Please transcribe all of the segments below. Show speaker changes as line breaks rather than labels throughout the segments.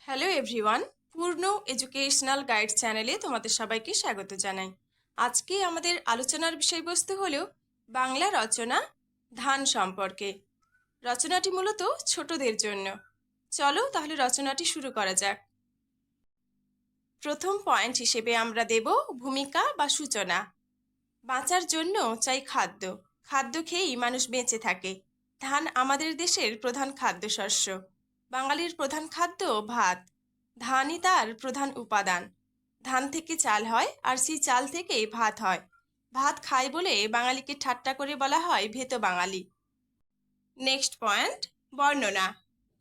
Hello everyone, পূর্ণ educational guide চ্যানেলে তোমাদের সবাইকে স্বাগত জানাই। আজকে আমাদের আলোচনার বিষয়বস্তু হলো বাংলা রচনা ধান সম্পর্কে। রচনাটি মূলত ছোটদের জন্য। চলো তাহলে রচনাটি শুরু করা যাক। প্রথম পয়েন্ট হিসেবে আমরা দেব ভূমিকা বা সূচনা। বাঁচার জন্য চাই খাদ্য। খাদ্য খেয়েই মানুষ বেঁচে থাকে। ধান আমাদের দেশের প্রধান খাদ্যশস্য। বাঙালির প্রধান খাদ্য ভাত। ধানই তার প্রধান উপাদান। ধান থেকে চাল হয়, আর সেই চাল থেকেই ভাত হয়। ভাত খায় বলে বাঙালিকে ঠাট্টা করে বলা হয় ভেতো বাঙালি। নেক্সট পয়েন্ট, বর্ণনা।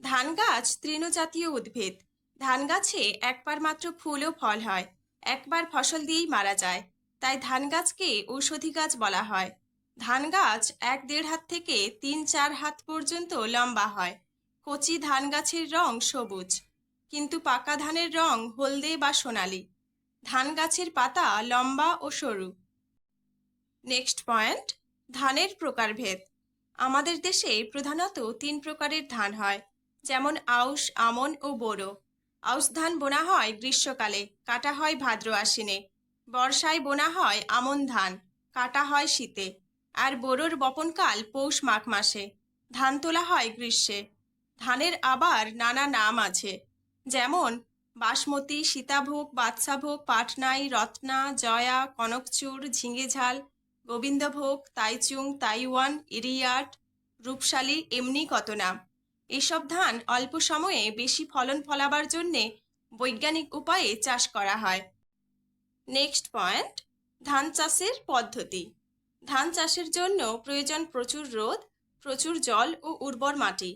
ধান গাছ তৃণজাতীয় উদ্ভিদ। ধান গাছে একবার মাত্র ফুল ও ফল হয়। একবার ফসল দিয়েই মারা যায়। তাই ধান গাছকে ঔষধি গাছ বলা হয়। ধান গাছ 1-1.5 হাত থেকে 3-4 হাত পর্যন্ত লম্বা হয়। কচি ধান গাছের রং সবুজ, কিন্তু পাকা ধানের রং হলদে বা সোনালী। ধান গাছের পাতা লম্বা ও সরু। নেক্সট পয়েন্ট, ধানের প্রকারভেদ। আমাদের দেশে প্রধানত 3 প্রকারের ধান হয়, যেমন আউশ, আমন ও বোরো। আউশ ধান বোনা হয় গ্রীষ্মকালে, কাটা হয় ভাদ্র আশ্বিনে। বর্ষায় বোনা হয় আমন ধান, কাটা হয় শীতে। আর বোরোর বপনকাল পৌষ মাঘ মাসে। ধান তোলা হয় গ্রীষ্মে। ধানের আবার নানা নাম আছে, যেমন বাসমতী, সীতাভোগ, বাদশাভোগ, পাটনাই, রত্না, জয়া, কনকচুর, ঝিঙেঝাল, গোবিন্দভোগ, তাইচুং, তাইওয়ান, ইরিয়াট, রূপশালী, এমনি কত নাম। এসব ধান অল্প সময়ে বেশি ফলন ফলাবার জন্যে বৈজ্ঞানিক উপায়ে চাষ করা হয়। নেক্সট পয়েন্ট, ধান চাষের পদ্ধতি। ধান চাষের জন্য প্রয়োজন প্রচুর রোদ, প্রচুর জল ও উর্বর মাটি।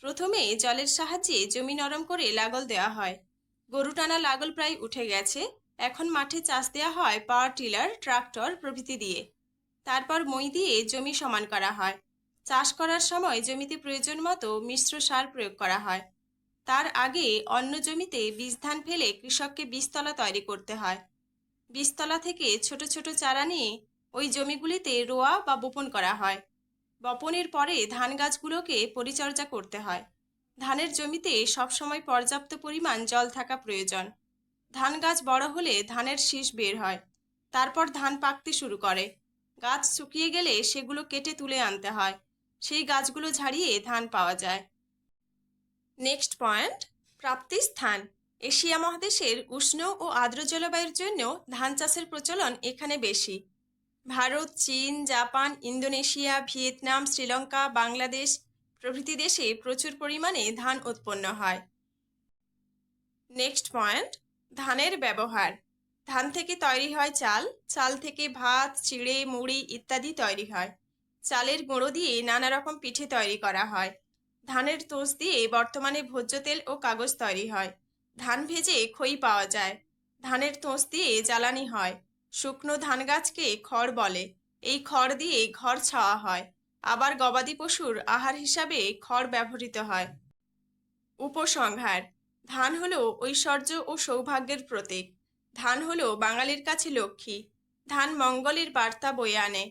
প্রথমে জলের সাহায্যে জমি নরম করে লাঙল দেওয়া হয়। গরু টানা লাঙল প্রায় উঠে গেছে। এখন মাঠে চাষ দেওয়া হয় পাওয়ার টিলার, ট্রাক্টর প্রভৃতি দিয়ে। তারপর মই দিয়ে জমি সমান করা হয়। চাষ করার সময় জমিতে প্রয়োজন মতো মিশ্র সার প্রয়োগ করা হয়। তার আগে অন্য জমিতে বীজ ধান ফেলে কৃষককে বীজতলা তৈরি করতে হয়। বীজতলা থেকে ছোট ছোট চারা নিয়ে ওই জমিগুলিতে রোয়া বা বপন করা হয়। বপনের পরে ধান গাছগুলোকে পরিচর্যা করতে হয়। ধানের জমিতে সবসময় পর্যাপ্ত পরিমাণ জল থাকা প্রয়োজন। ধান গাছ বড় হলে ধানের শীষ বের হয়। তারপর ধান পাকতে শুরু করে। গাছ শুকিয়ে গেলে সেগুলো কেটে তুলে আনতে হয়। সেই গাছগুলো ঝাড়িয়ে ধান পাওয়া যায়। নেক্সট পয়েন্ট, প্রাপ্তি স্থান। এশিয়া মহাদেশের উষ্ণ ও আর্দ্র জলবায়ুর জন্য ধান চাষের প্রচলন এখানে বেশি। ভারত, চীন, Japan, Indonesia, Vietnam, Sri Lanka, Bangladesh প্রভৃতি দেশে প্রচুর পরিমাণে ধান উৎপন্ন হয়। নেক্সট পয়েন্ট, ধানের ব্যবহার। ধান থেকে তৈরি হয় চাল। চাল থেকে ভাত, চিড়ে, মুড়ি ইত্যাদি তৈরি হয়। চালের গুঁড়ো দিয়ে নানা রকম পিঠে তৈরি করা হয়। ধানের তোষ দিয়ে বর্তমানে ভোজ্য তেল ও কাগজ তৈরি হয়। ধান ভেজে খই পাওয়া যায়। ধানের তোষ দিয়ে জ্বালানি হয়। শুকনো ধান গাছকে খড় বলে। এই খড় দিয়ে ঘর ছাওয়া হয়। আবার গবাদি পশুর আহার হিসাবে খড় ব্যবহৃত হয়। উপসংহার, ধান হলো ঐশ্বর্য ও সৌভাগ্যের প্রতীক। ধান হলো বাঙালির কাছে লক্ষ্মী। ধান মঙ্গলের বার্তা বয়ে আনে।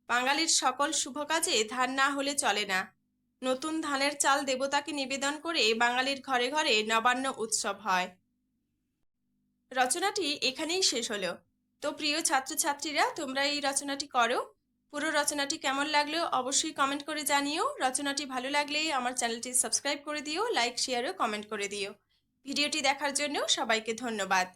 বাঙালির সকল শুভ কাজে ধান না হলে চলে না। নতুন ধানের চাল দেবতাকে নিবেদন করে বাঙালির ঘরে ঘরে নবান্ন উৎসব হয়। রচনাটি এখানেই শেষ হলো। তো প্রিয় ছাত্রছাত্রীরা, তোমরা এই রচনাটি করো। পুরো রচনাটি কেমন লাগলো অবশ্যই কমেন্ট করে জানিও। রচনাটি ভালো লাগলে আমার চ্যানেলটি সাবস্ক্রাইব করে দিও, লাইক, শেয়ার ও কমেন্ট করে দিও। ভিডিওটি দেখার জন্য সবাইকে ধন্যবাদ।